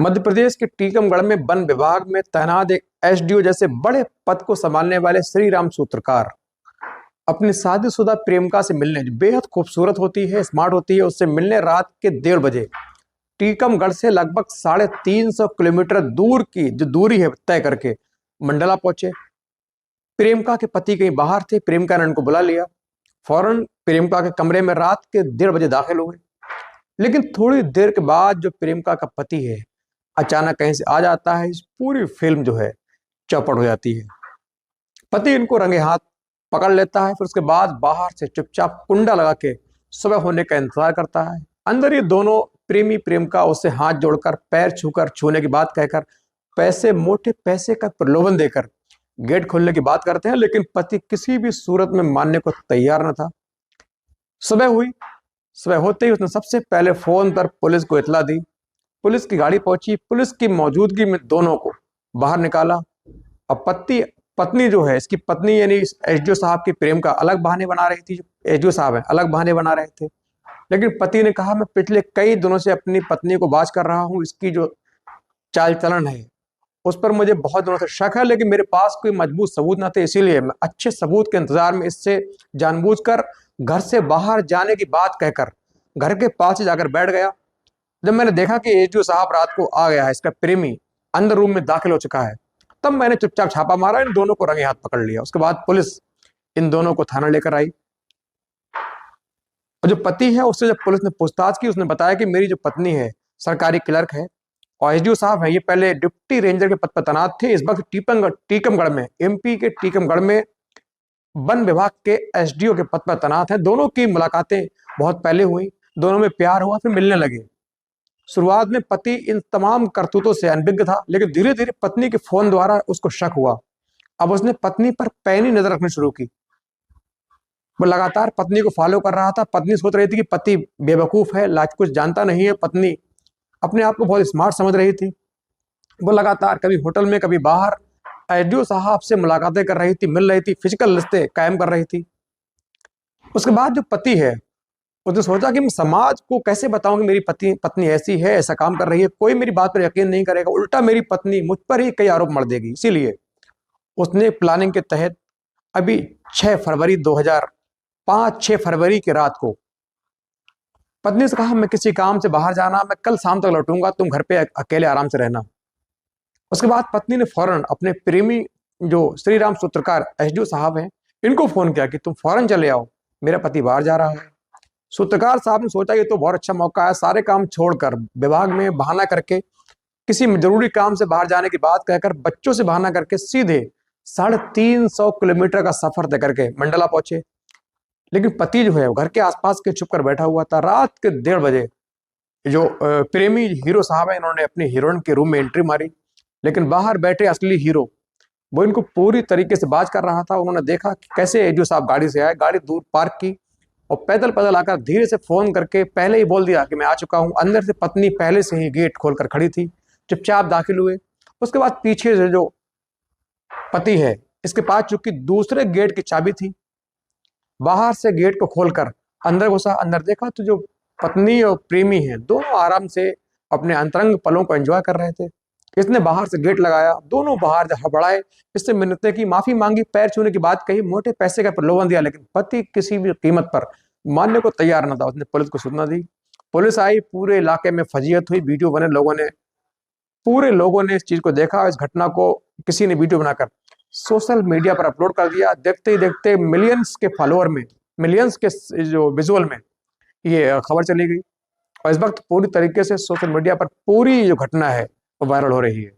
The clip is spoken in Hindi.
मध्य प्रदेश के टीकमगढ़ में वन विभाग में तैनात एक एसडीओ जैसे बड़े पद को संभालने वाले श्री राम सूत्रकार अपनी शादीशुदा प्रेमिका से मिलने, जो बेहद खूबसूरत होती है, स्मार्ट होती है, उससे मिलने रात के 1:30 बजे टीकमगढ़ से लगभग 350 किलोमीटर दूर की जो दूरी है तय करके मंडला पहुंचे। प्रेमिका के पति कहीं बाहर थे, प्रेमिका ने उनको बुला लिया। फौरन प्रेमिका के कमरे में रात के 1:30 बजे दाखिल हुए। लेकिन थोड़ी देर के बाद जो प्रेमिका का पति है अचानक कहीं से आ जाता है। इस पूरी फिल्म जो है चौपट हो जाती है। पति इनको रंगे हाथ पकड़ लेता है, फिर उसके बाद बाहर से चुपचाप कुंडा लगा के सुबह होने का इंतजार करता है। अंदर ये दोनों प्रेमी प्रेमिका उससे हाथ जोड़कर, पैर छूकर, छूने की बात कहकर, पैसे, मोटे पैसे का प्रलोभन देकर गेट खोलने की बात करते हैं, लेकिन पति किसी भी सूरत में मानने को तैयार न था। सुबह हुई। सुबह होते ही उसने सबसे पहले फोन पर पुलिस को इतला दी। पुलिस की गाड़ी पहुंची। पुलिस की मौजूदगी में दोनों को बाहर निकाला। और पत्नी जो है, इसकी पत्नी यानी एसडीओ साहब की प्रेमिका अलग बहाने बना रही थी। एसडीओ साहब है अलग बहाने बना रहे थे, लेकिन पति ने कहा मैं पिछले कई दिनों से अपनी पत्नी को बात कर रहा हूँ, इसकी जो चाल चलन है उस पर मुझे बहुत दिनों से शक है, लेकिन मेरे पास कोई मजबूत सबूत न थे, इसीलिए मैं अच्छे सबूत के इंतजार में इससे जानबूझकर घर से बाहर जाने की बात कहकर घर के पास ही जाकर बैठ गया। जब मैंने देखा कि एसडीओ साहब रात को आ गया है, इसका प्रेमी अंदर रूम में दाखिल हो चुका है, तब मैंने चुपचाप छापा मारा, इन दोनों को रंगे हाथ पकड़ लिया। उसके बाद पुलिस इन दोनों को थाना लेकर आई। और जो पति है उससे जब पुलिस ने पूछताछ की, उसने बताया कि मेरी जो पत्नी है सरकारी क्लर्क है और एसडीओ साहब है, ये पहले डिप्टी रेंजर के पद पर तैनात थे। इस वक्त टीकमगढ़ में, एमपी के टीकमगढ़ में वन विभाग के एसडीओ के पद पर तैनात है। दोनों की मुलाकातें बहुत पहले हुई, दोनों में प्यार हुआ, फिर मिलने लगे। शुरुआत में पति इन तमाम करतूतों से अनभिज्ञ था, लेकिन धीरे धीरे पत्नी के फोन द्वारा उसको शक हुआ। अब उसने पत्नी पर पैनी नजर रखनी शुरू की। वो लगातार पत्नी को फॉलो कर रहा था। पत्नी सोच रही थी कि पति बेवकूफ है, लाज कुछ जानता नहीं है। पत्नी अपने आप को बहुत स्मार्ट समझ रही थी। वो लगातार कभी होटल में, कभी बाहर एसडीओ साहब से मुलाकातें कर रही थी, मिल रही थी, फिजिकल रिश्ते कायम कर रही थी। उसके बाद जो पति है उसने सोचा कि मैं समाज को कैसे बताऊं कि मेरी पत्नी ऐसी है, ऐसा काम कर रही है, कोई मेरी बात पर यकीन नहीं करेगा, उल्टा मेरी पत्नी मुझ पर ही कई आरोप मढ़ देगी। इसीलिए उसने प्लानिंग के तहत अभी 6 फरवरी 2005 की रात को पत्नी से कहा मैं किसी काम से बाहर जाना, मैं कल शाम तक लौटूंगा, तुम घर पे अकेले आराम से रहना। उसके बाद पत्नी ने फौरन अपने प्रेमी जो श्री राम सूत्रकार एसडीओ साहब हैं इनको फोन किया कि तुम फौरन चले आओ, मेरा पति बाहर जा रहा है। सूत्रकार साहब ने सोचा ये तो बहुत अच्छा मौका है, सारे काम छोड़कर विभाग में बहाना करके, किसी जरूरी काम से बाहर जाने की बात कहकर, बच्चों से बहाना करके सीधे 350 किलोमीटर का सफर तय करके मंडला पहुंचे। लेकिन पति जो है घर के आसपास के छुप कर बैठा हुआ था। रात के 1:30 बजे जो प्रेमी हीरो साहब है, इन्होंने अपनी हीरोइन के रूम में एंट्री मारी, लेकिन बाहर बैठे असली हीरो वो इनको पूरी तरीके से बाज कर रहा था। उन्होंने देखा कि कैसे एसडीओ साहब गाड़ी से आए, गाड़ी दूर पार्क की और पैदल पैदल आकर धीरे से फोन करके पहले ही बोल दिया कि मैं आ चुका हूं। अंदर से पत्नी पहले से ही गेट खोलकर खड़ी थी। चुपचाप दाखिल हुए। उसके बाद पीछे से जो पति है इसके पास चूंकि दूसरे गेट की चाबी थी, बाहर से गेट को खोलकर अंदर घुसा। अंदर देखा तो जो पत्नी और प्रेमी है दोनों आराम से अपने अंतरंग पलों को एंजॉय कर रहे थे। इसने बाहर से गेट लगाया, दोनों बाहर हड़बड़ाए, इससे मिन्नतें की, माफी मांगी, पैर छूने की बात कही, मोटे पैसे का प्रलोभन दिया, लेकिन पति किसी भी कीमत पर मानने को तैयार न था। उसने पुलिस को सूचना दी। पुलिस आई, पूरे इलाके में फजीयत हुई, वीडियो बने, पूरे लोगों ने इस चीज को देखा। इस घटना को किसी ने वीडियो बनाकर सोशल मीडिया पर अपलोड कर दिया। देखते ही देखते मिलियंस के फॉलोअर में, मिलियंस के जो विजुअल में ये खबर चली गई और इस वक्त पूरी तरीके से सोशल मीडिया पर पूरी जो घटना है वो वायरल हो रही है।